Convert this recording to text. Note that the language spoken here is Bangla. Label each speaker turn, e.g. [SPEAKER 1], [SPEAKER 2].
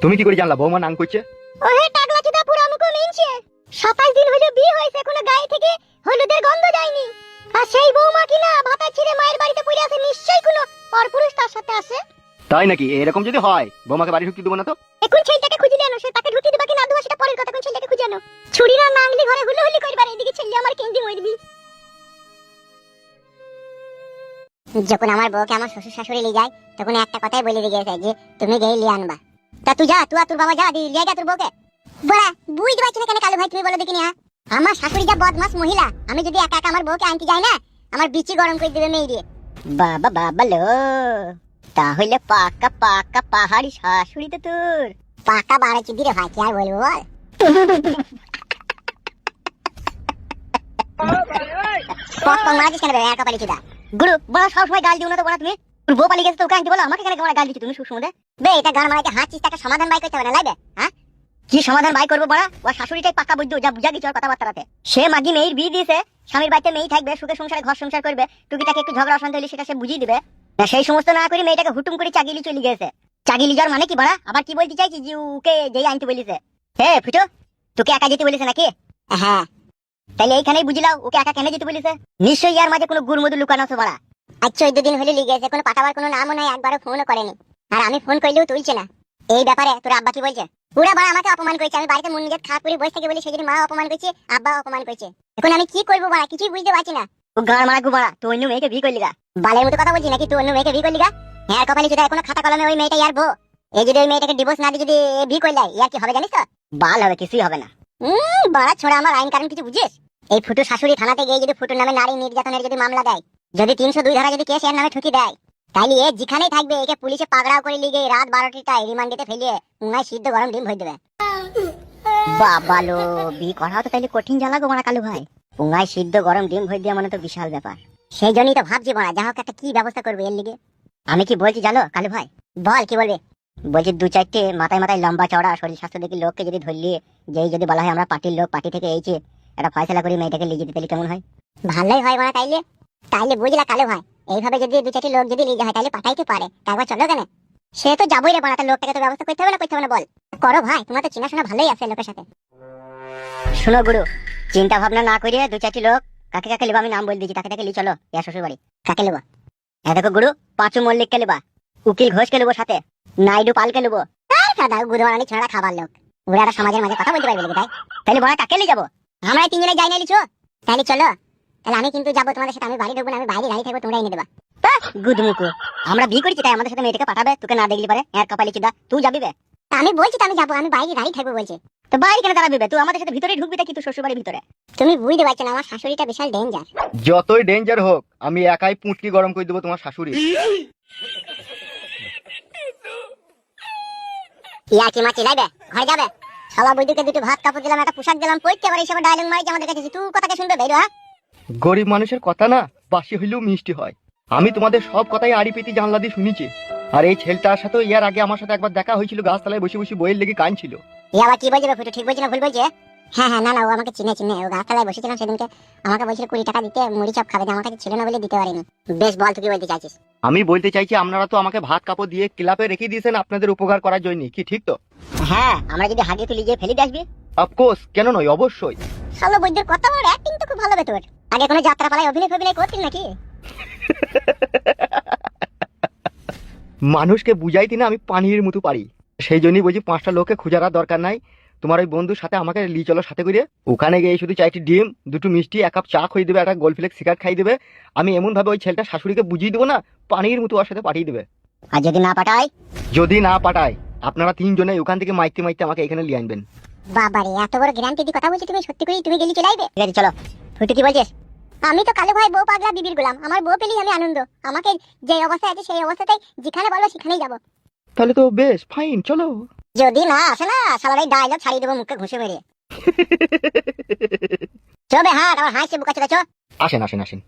[SPEAKER 1] তুমি কি করে জানলা বৌমা নাং কইছে?
[SPEAKER 2] ওহে টাকলা চুদা পুরো আমাকে মেনছে। 27 দিন হলো বিয়ে হইছে, কোনো গায়ে থেকে হলুদের গন্ধ যায়নি। আর সেই বৌমা কিনা ভাতা ছিঁড়ে মায়ের বাড়িতে পড়ে আছে, নিশ্চয়ই কোনো পরপুরুষ তার সাথে আছে।
[SPEAKER 1] তাই নাকি? এরকম যদি হয় বৌমাকে বাড়ি ঢুকতে দেবো না তো।
[SPEAKER 2] এখন ছেলেটাকে খুঁজে আনো, সে তাকে ঢুকতে দিবা কি না দেবা সেটা পরের কথা। কোন ছেলেটাকে খুঁজে আনো। ছুরিরা নাংলি ঘরে হুলুহুলি করিবার, এদিকে ছেলে আমার কেন্দি মরবি। যখন আমার বউকে আমার শ্বশুর শাশুড়ি নিয়ে যায়, তখন একটা কথাই বলে দিয়ে গেছে যে তুমি গিয়ে লিয়ে আনবা। তা তুই যা, তুই আর তোর বাবা যা, লিয়ে যা তোর বউকে। বড়া বুঝতে পারছি না কেন কালু ভাই, তুমি বলো দেখিনি। আমার শাশুড়ি যা বদমাস মহিলা, আমি যদি একা একা আমার বউকে আনতে যাই না, আমার বিচি গরম করে দেবে মেয়ে দিয়ে। বাবা বাবা লো, তাহলে পাকা পাকা পাহাড়ি শাশুড়ি তো তোর। পাকা বাড়াচ্ছি দিরে ভাই, কি আর বলবো বল। পক মারাছিস কেন একা পালিয়ে দা গুরু বড় সব সময় গাল দিও না তো বড়। তুমি তোর বউ পালিয়ে গেছে তো ওকে আনতে বলো, আমাকে কেন গাল দিচ্ছ তুমি সুসমুদে? বে এটা গান মারাইতে হাঁচছিস, একটা সমাধান বাই করতে হবে না লাইবে? হ্যাঁ কি সমাধান বাই করবো বড়া? ও শাশুড়িটাই পাকা বুঝছো, যা বুঝা গেছে ওর কথাবার্তাতে। সে মাগি মেয়ের বিয়ে দিয়েছে, স্বামীর বাড়িতে মেয়ে থাকবে, সুখে সংসারে ঘর সংসার করবে, টুকিটাকে একটু ঝগড়া অশান্তি হলে সেটা সে বুঝিয়ে দিবে। সেই সমস্ত না করে মেয়েটাকে হুটুম করে চাগিলি চলে গেছে। চাগিলি যাওয়ার মানে কি বড়া? আবার কি বলতে চাইছি যে ওকে যেই আনতে বলিছে? হে ফুটো, তোকে একা যেতে বলেছে নাকি? হ্যাঁ। তাহলে এইখানেই বুঝলাও ওকে একা কেন যেতে বলেছে? নিশ্চয়ই ইয়ার মাঝে কোনো গুড়মধু লুকানো আছে বড়া। আজ 14 দিন হলে লিগে গেছে, কোনো পাঠাবার কোনো নামও নাই, একবারও ফোনও করেনি। আর আমি ফোন করলেও তুলছে না। এই ব্যাপারে তোর আব্বা কি বলছে? পুরা বড় আমাকে অপমান করেছে। আমি বাড়িতে মন নিজের খারাপ করে বসে থেকে বলি, সেদিন মা অপমান করেছে, আব্বা অপমান করেছে। এখন আমি কি করবো বড়া, কিছুই বুঝতে পারছি না। ও গান মারা গুবাড়া, তুই অন্য মেয়েকে বিয়ে করলি গা? বালের মতো কথা বলছি নাকি? তুই অন্য মেয়েকে বিয়ে করলি গা? হ্যাঁ কপালে যদি কোনো খাতা কলমে ওই মেয়েটা ইয়ার বউ। এই যদি ওই মেয়েটাকে ডিভোর্স না দিয়ে যদি বিয়ে করলে ইয়ার কি হবে জানিস তো? বাল হবে, কিছুই হবে না। বড়া ছোড়া, আমার আইন কারণ কিছু বুঝিস? এই ফুটু শাশুড়ি থানাতে গিয়ে যদি ফুটুর নামে নারী নির্যাতনের যদি মামলা দেয়, যদি 302 ধারা যদি কেস এর নামে ঠুকি দেয়, তাইলে এ যেখানেই থাকবে একে পুলিশে পাকড়াও করে লিগে রাত 12টায় রিমান্ডেতে ফেলিয়ে উঙ্গায় সিদ্ধ গরম ডিম ভরে দেবে। বাবালো, বি করা তো তাইলে কঠিন জ্বালা গো মারা কালু ভাই। উঙ্গায় সিদ্ধ গরম ডিম ভরে দেওয়া মানে তো বিশাল ব্যাপার। সেই জন্যই তো ভাবছি বড়া, যা হোক একটা কি ব্যবস্থা করবে এর লিগে। আমি কি বলছি জানো কালু ভাই? বল কি বলবে? বলছি 2-4টে মাথায় মাথায় লম্বা চওড়া শরীর স্বাস্থ্য দেখি লোককে যদি ধরলিয়ে, যেই যদি বলা হয় আমরা পার্টির লোক, পার্টি থেকে এইছে একটা ফয়সালা করে মেয়েটাকে লিয়ে যেতে তাহলে কেমন হয়? ভালোই হয় বড়া। তাইলে বুঝলা কালু ভাই, এইভাবে যদি 2-4টি লোক যদি লিয়ে যায় তাহলে পাঠাইতে পারে। একবার চলো কেন? সে তো যাবোই রে বড়া, তার লোকটাকে তো ব্যবস্থা করতে হবে না? করতে হবে না বল? করো ভাই, তোমার তো চেনাশোনা ভালোই আছে লোকের সাথে। শোনো গুরু, চিন্তা ভাবনা না করিয়ে 2-4টি লোক কাকে কাকে লেবা আমি নাম বলে দিচ্ছি, তাকে তাকে লিয়ে চলো ইয়া শ্বশুর বাড়ি। কাকে লেবা? দেখো গুরু, পাঁচু মল্লিককে লেবা, উকিল ঘোষকে লেবো, সাথে নাইডু পালকে লেবো। দাদা গুরু আনি ছেড়া খাবার লোক, ওরা একটা সমাজের মাঝে কথা বলতে পারবে নাকি? তাইলে বড়া কাকে লিয়ে যাবো? আমরা 3 জনে যাই না লিছো? তাইলে চলো। তাহলে আমি কিন্তু যাবো তোমাদের সাথে, আমি বাড়ি ঢুকবো না, আমি বাইরে গাড়ি থাকবো, তোমরা এনে দেবা। গুদমুকু, আমরা বিয়ে করেছি তাই আমাদের সাথে মেয়েটাকে পাঠাবে? তোকে না দেখলি পারে এর কপালে চিদা, তুই যাবি বে? আমি বলছি তো আমি যাবো, আমি বাইরে গাড়ি থাকবো বলছি। তো বাইরে কেন দাঁড়াবি বে? তুই আমাদের সাথে ভিতরে ঢুকবি কি? তুই শ্বশুর বাড়ির ভিতরে? তুমি বুঝতে পারছো না, আমার শাশুড়িটা বিশাল ডেঞ্জার।
[SPEAKER 1] যতই ডেঞ্জার হোক আমি একাই পুঁটকি গরম করে দেবো তোমার শাশুড়ি।
[SPEAKER 2] ইয়া কি মাছি লাইবে? ঘরে যাবে? শালা বৈদ্যুকে দুটো ভাত কাপড় দিলাম, একটা পোশাক দিলাম, পড়তে পারে হিসেবে ডায়লগ মারি আমাদের কাছে। তুই কথাকে শুনবে বেরো? হ্যাঁ
[SPEAKER 1] গরিব মানুষের কথা না বাসি হইলেও মিষ্টি হয়। আমি তোমাদের সব কথাই আড়ি পেতি জানলা দিয়ে শুনেছি। আর এই ছেলেটার সাথে ইয়ার আগে আমার সাথে একবার দেখা হয়েছিল, গাছতলায় বসে বসে বইয়ের লেগে কাঁদছিল।
[SPEAKER 2] ই আবার কি বলছে ফুটো? ঠিক বলছে না ভুল বলছে? হ্যাঁ হ্যাঁ, না না, ও আমাকে চিনে। ও গাছতলায় বসেছিলাম সেদিনকে, আমাকে বলছিল 20 টাকা দিতে মুড়ি চপ খাবে, আমার কাছে ছিল না বলে দিতে পারিনি। বেশ বল তুই কি বলতে চাইছিস?
[SPEAKER 1] আমি বলতে চাইছি আপনারা তো আমাকে ভাত কাপড় দিয়ে ক্লাবে রেখে দিয়েছেন আপনাদের উপকার করার জন্য, কি ঠিক তো?
[SPEAKER 2] হ্যাঁ, আমরা যদি হাগিয়ে তুলি গিয়ে ফেলে দিয়ে আসবি?
[SPEAKER 1] অফকোর্স, কেন নয়, অবশ্যই।
[SPEAKER 2] শালা বৈদ্যুর কথা বল, অ্যাক্টিং তো খুব ভালো বে তোর। আগে কোনো যাত্রা পালায় অভিনয় করতিস নাকি?
[SPEAKER 1] মানুষকে বুঝাইতে না আমি পানির মতো পারি, সেই জন্যই বলছি 5টা লোককে খোঁজার দরকার নাই। তোমার ওই বন্ধুর সাথে আমাকে নিয়ে চলো সাথে করে। ওখানে গিয়ে শুধু 4টি ডিম, 2টো মিষ্টি, 1 কাপ চা খাইয়ে দেবে, একটা গোলফ্লেক্স সিগারেট খাইয়ে দেবে। আমি এমন ভাবে ওই ছেলেটা শাশুড়িকে বুঝিয়ে দেবো না, পানির মতো ওর সাথে পাঠিয়ে দেবে।
[SPEAKER 2] আর যদি না পাঠাই?
[SPEAKER 1] যদি না পাঠায় আপনারা 3 জনে ওখান থেকে মাইতে মাইতে আমাকে এখানে নিয়ে আনবেন।
[SPEAKER 2] বাবারে, এত বড় গ্যারান্টি দিয়ে কথা বলছি তুমি? সত্যি করে তুমি গেলি চলে আইবে? ঠিক আছে চলো। ফুটু কি বলছিস? আমি তো কালু ভাই বউ পাগলা বিবির গোলাম, আমার বউ পেলেই আমি আনন্দ। আমাকে যে অবস্থায় আছে সেই অবস্থাতেই যেখানে বলবো সেখানেই যাবো।
[SPEAKER 1] তাহলে তো বেশ ফাইন, চলো।
[SPEAKER 2] যদি না আসে না, শালার এই ডায়লগ ছাড়িয়ে দেবো মুখে ঘুষে মেরে। চবে হ্যাঁ, আমার হাসছে বুকা চোদা।
[SPEAKER 1] আসেন আসেন আসেন।